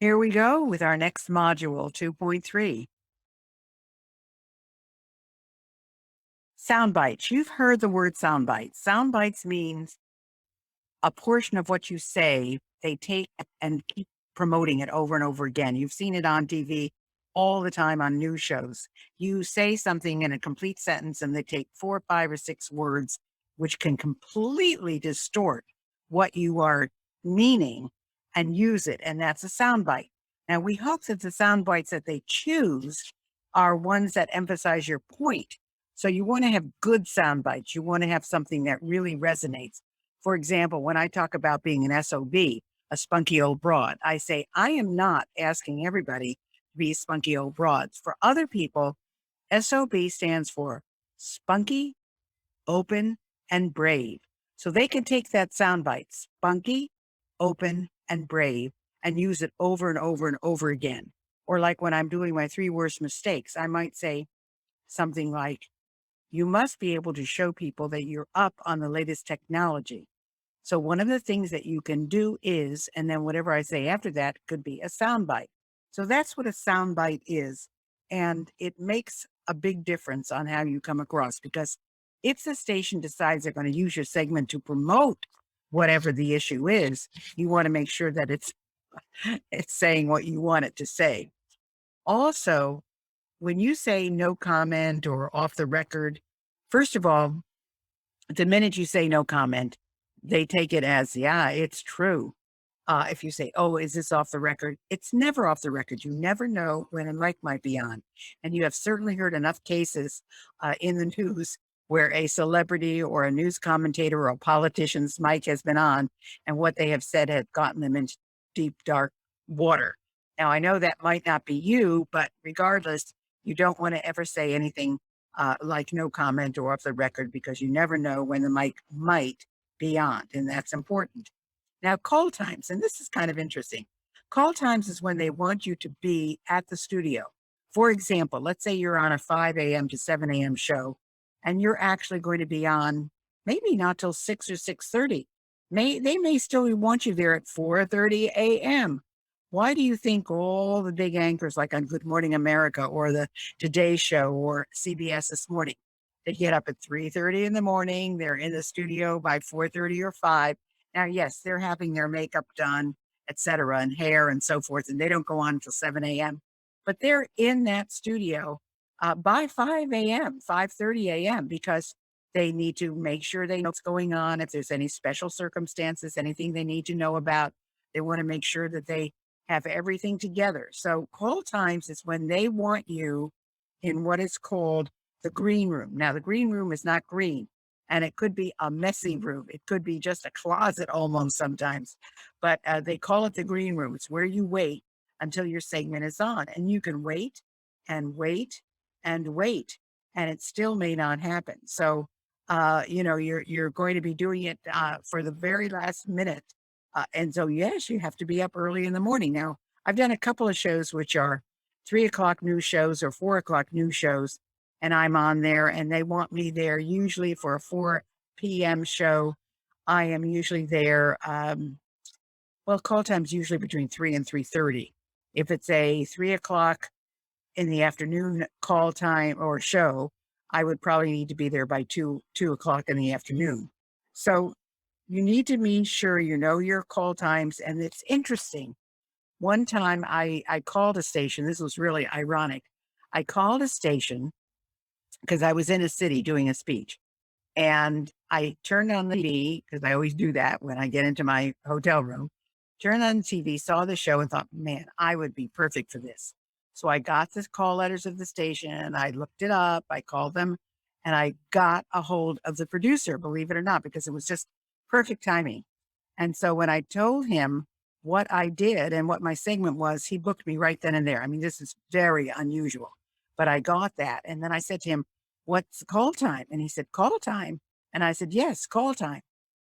Here we go with our next module, 2.3. Sound bites. You've heard the word sound bites. Sound bites means a portion of what you say, they take and keep promoting it over and over again. You've seen it on TV all the time on news shows. You say something in a complete sentence and they take 4, 5, or 6 words, which can completely distort what you are meaning and use it. And that's a sound bite. Now, we hope that the sound bites that they choose are ones that emphasize your point. So you want to have good sound bites. You want to have something that really resonates. For example, when I talk about being an SOB, a spunky old broad, I say, I am not asking everybody to be spunky old broads. For other people, SOB stands for spunky, open, and brave. So they can take that soundbite, spunky, open, and brave, and use it over and over and over again. Or like when I'm doing my 3 worst mistakes, I might say something like, you must be able to show people that you're up on the latest technology. So one of the things that you can do is, and then whatever I say after that could be a sound bite. So that's what a sound bite is. And it makes a big difference on how you come across, because if the station decides they're going to use your segment to promote whatever the issue is, you want to make sure that it's saying what you want it to say. Also, when you say no comment or off the record, first of all, the minute you say no comment, they take it as, yeah, it's true. If you say, oh, is this off the record? It's never off the record. You never know when a mic might be on. And you have certainly heard enough cases in the news where a celebrity or a news commentator or a politician's mic has been on, and what they have said has gotten them into deep, dark water. Now, I know that might not be you, but regardless, you don't want to ever say anything like no comment or off the record, because you never know when the mic might be on, and that's important. Now, call times, and this is kind of interesting. Call times is when they want you to be at the studio. For example, let's say you're on a 5 a.m. to 7 a.m. show, and you're actually going to be on maybe not till 6 or 6:30. They may still want you there at 4:30 a.m. Why do you think all the big anchors, like on Good Morning America or the Today Show or CBS This Morning, they get up at 3:30 in the morning, they're in the studio by 4:30 or 5. Now, yes, they're having their makeup done, et cetera, and hair and so forth, and they don't go on until 7 a.m. But they're in that studio by 5 a.m., 5:30 a.m., because they need to make sure they know what's going on. If there's any special circumstances, anything they need to know about, they want to make sure that they have everything together. So call times is when they want you in what is called the green room. Now, the green room is not green, and it could be a messy room. It could be just a closet almost sometimes, but they call it the green room. It's where you wait until your segment is on, and you can wait and wait and wait, and it still may not happen. So, you're going to be doing it for the very last minute. And so, yes, you have to be up early in the morning. Now, I've done a couple of shows which are 3 o'clock news shows or 4 o'clock news shows, and I'm on there, and they want me there usually for a 4 p.m. show. I am usually there. Well, call time's usually between 3 and 3:30. If it's a 3 o'clock in the afternoon call time or show, I would probably need to be there by 2 o'clock in the afternoon. So you need to be sure you know your call times. And it's interesting. One time I called a station. This was really ironic. I called a station because I was in a city doing a speech, and I turned on the TV because I always do that when I get into my hotel room. Turned on the TV, saw the show, and thought, man, I would be perfect for this. So I got the call letters of the station. I looked it up. I called them, and I got a hold of the producer, believe it or not, because it was just perfect timing. And so when I told him what I did and what my segment was, he booked me right then and there. I mean, this is very unusual, but I got that. And then I said to him, what's the call time? And he said, call time. And I said, yes, call time.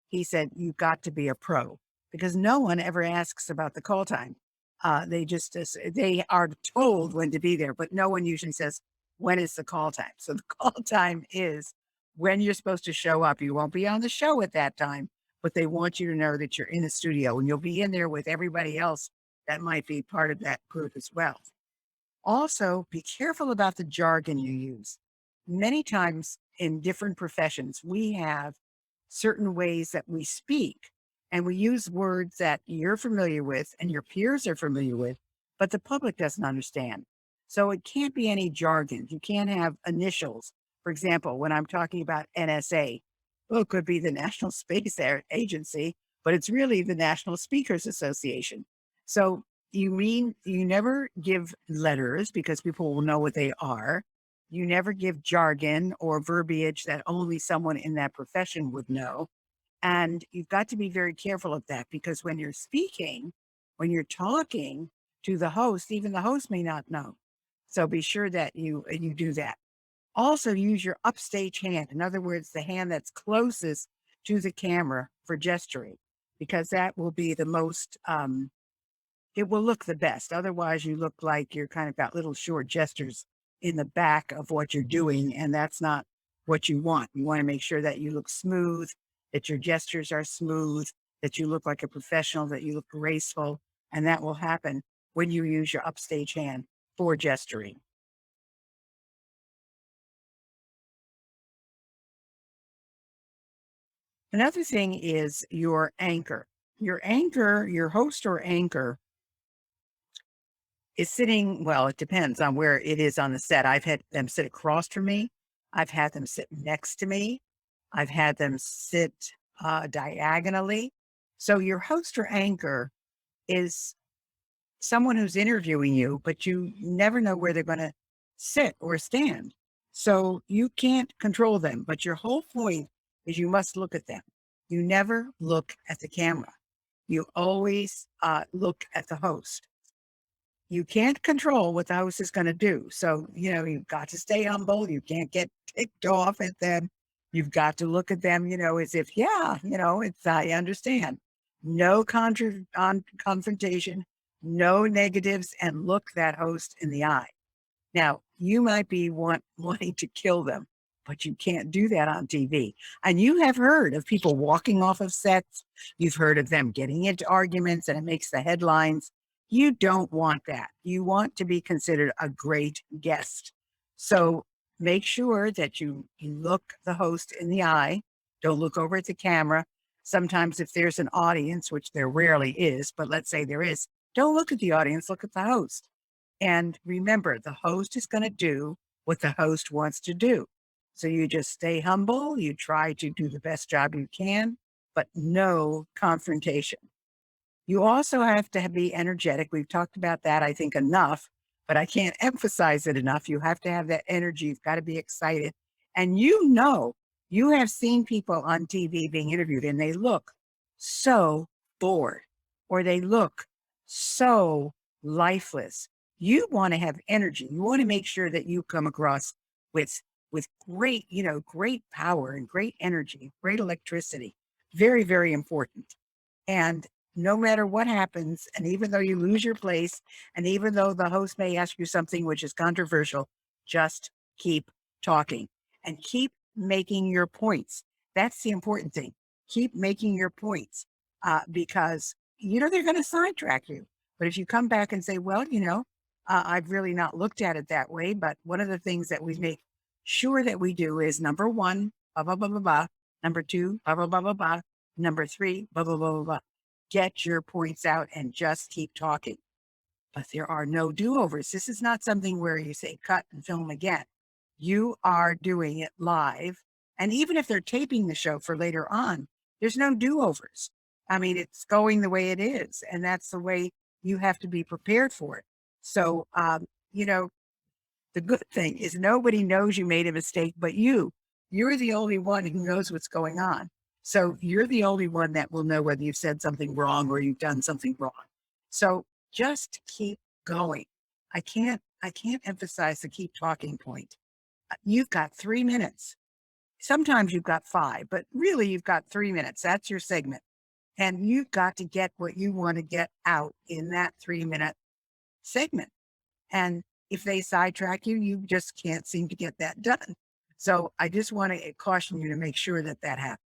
He said, you've got to be a pro, because no one ever asks about the call time. They just, they are told when to be there, but no one usually says, when is the call time? So the call time is when you're supposed to show up. You won't be on the show at that time, but they want you to know that you're in the studio, and you'll be in there with everybody else that might be part of that group as well. Also, be careful about the jargon you use. Many times in different professions, we have certain ways that we speak, and we use words that you're familiar with and your peers are familiar with, but the public doesn't understand. So it can't be any jargon. You can't have initials. For example, when I'm talking about NSA, well, it could be the National Space Agency, but it's really the National Speakers Association. So you never give letters because people will know what they are. You never give jargon or verbiage that only someone in that profession would know. And you've got to be very careful of that because when you're speaking, when you're talking to the host, even the host may not know. So be sure that you do that. Also use your upstage hand. In other words, the hand that's closest to the camera for gesturing, because that will be the most it will look the best. Otherwise, you look like you're kind of got little short gestures in the back of what you're doing, and that's not what you want. You want to make sure that you look smooth, that your gestures are smooth, that you look like a professional, that you look graceful, and that will happen when you use your upstage hand for gesturing. Another thing is your anchor. Your anchor, your host or anchor is sitting, well, it depends on where it is on the set. I've had them sit across from me. I've had them sit next to me. I've had them sit diagonally. So your host or anchor is someone who's interviewing you, but you never know where they're going to sit or stand. So you can't control them, but your whole point is you must look at them. You never look at the camera. You always look at the host. You can't control what the host is going to do. So, you've got to stay humble. You can't get ticked off at them. You've got to look at them, as if, yeah, I understand. No confrontation, no negatives, and look that host in the eye. Now, you might be wanting to kill them, but you can't do that on TV. And you have heard of people walking off of sets. You've heard of them getting into arguments and it makes the headlines. You don't want that. You want to be considered a great guest. So make sure that you look the host in the eye. Don't look over at the camera. Sometimes if there's an audience, which there rarely is, but let's say there is, don't look at the audience, look at the host. And remember, the host is going to do what the host wants to do. So you just stay humble. You try to do the best job you can, but no confrontation. You also have to be energetic. We've talked about that, I think, enough, but I can't emphasize it enough. You have to have that energy. You've got to be excited. And you have seen people on TV being interviewed and they look so bored or they look so lifeless. You want to have energy. You want to make sure that you come across with great, great power and great energy, great electricity. Very, very important. And no matter what happens, and even though you lose your place, and even though the host may ask you something which is controversial, just keep talking and keep making your points. That's the important thing. Keep making your points because, they're going to sidetrack you. But if you come back and say, well, I've really not looked at it that way. But one of the things that we make sure that we do is number one, blah, blah, blah, blah, blah. Number two, blah, blah, blah, blah, blah. Number three, blah, blah, blah, blah, blah. Get your points out and just keep talking. But there are no do-overs. This is not something where you say cut and film again. You are doing it live. And even if they're taping the show for later on, there's no do-overs. I mean, it's going the way it is. And that's the way you have to be prepared for it. So, the good thing is nobody knows you made a mistake, but you're the only one who knows what's going on. So you're the only one that will know whether you've said something wrong or you've done something wrong. So just keep going. I can't emphasize the keep talking point. You've got 3 minutes. Sometimes you've got 5, but really you've got 3 minutes. That's your segment. And you've got to get what you want to get out in that 3-minute segment. And if they sidetrack you, you just can't seem to get that done. So I just want to caution you to make sure that happens.